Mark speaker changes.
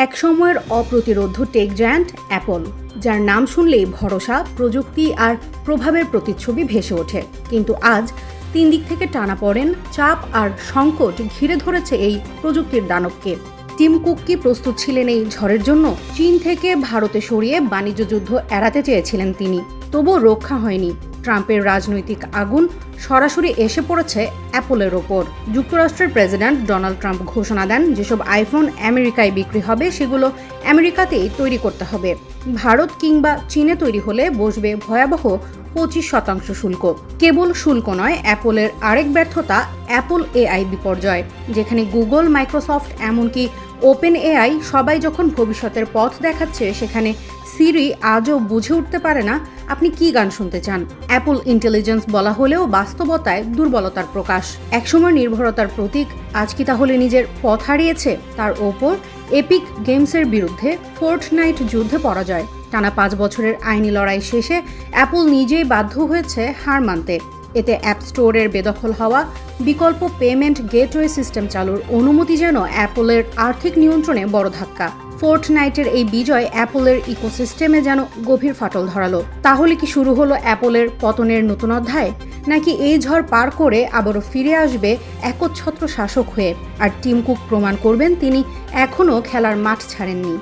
Speaker 1: এক সময়ের অপ্রতিরোধ্য tech giant Apple, যার নাম শুনলেই ভরসা, প্রযুক্তি আর প্রভাবের প্রতিচ্ছবি ভেসে ওঠে। কিন্তু আজ 3 দিক থেকে টানাপোড়েন, চাপ আর সংকট ঘিরে ধরেছে এই প্রযুক্তির দানবকে। টিম কুক কি প্রস্তুত ছিলেন এই ঝড়ের জন্য? চীন থেকে ভারতে সরিয়ে বাণিজ্য যুদ্ধ এড়াতে চেয়েছিলেন তিনি, তবুও রক্ষা হয়নি। ট্রাম্পের রাজনৈতিক আগুন সরাসরি এসে পড়েছে অ্যাপলের ওপর। যুক্তরাষ্ট্রের প্রেসিডেন্ট ডোনাল্ড ট্রাম্প ঘোষণা দেন, যেসব আইফোন আমেরিকায় বিক্রি হবে সেগুলো আমেরিকাতেই তৈরি করতে হবে। ভারত কিংবা চীনে তৈরি হলে বসবে ভয়াবহ 25% শুল্ক। কেবল শুল্ক নয়, অ্যাপলের আরেক ব্যর্থতা অ্যাপল এআই বিপর্যয়, যেখানে গুগল, মাইক্রোসফট, এমনকি ওপেন এআই সবাই যখন ভবিষ্যতের পথ দেখাচ্ছে, সেখানে সিরি আজও বুঝে উঠতে পারে না আপনি কি গান শুনতে চান। অ্যাপল ইন্টেলিজেন্স বলা হলেও বাস্তবতায় দুর্বলতার প্রকাশ। একসময় নির্ভরতার প্রতীক, আজ কি তাহলে নিজের পথ হারিয়েছে? তার ওপর এপিক গেমসের বিরুদ্ধে ফোর্টনাইট যুদ্ধে পরাজয়। টানা 5 বছরের আইনি লড়াই শেষে অ্যাপল নিজেই বাধ্য হয়েছে হার মানতে। এতে অ্যাপ স্টোরের বেদখল হওয়া, বিকল্প পেমেন্ট গেটওয়ে সিস্টেম চালুর অনুমতি যেন অ্যাপলের আর্থিক নিয়ন্ত্রণে বড় ধাক্কা। ফোর্টনাইটের এই বিজয় অ্যাপলের ইকোসিস্টেমে যেন গভীর ফাটল ধরালো। তাহলে কি শুরু হলো অ্যাপলের পতনের নতুন অধ্যায়? নাকি এই ঝড় পার করে আবারও ফিরে আসবে একচ্ছত্র শাসক হয়ে? আর টিম কুক প্রমাণ করবেন তিনি এখনও খেলার মাঠ ছাড়েননি।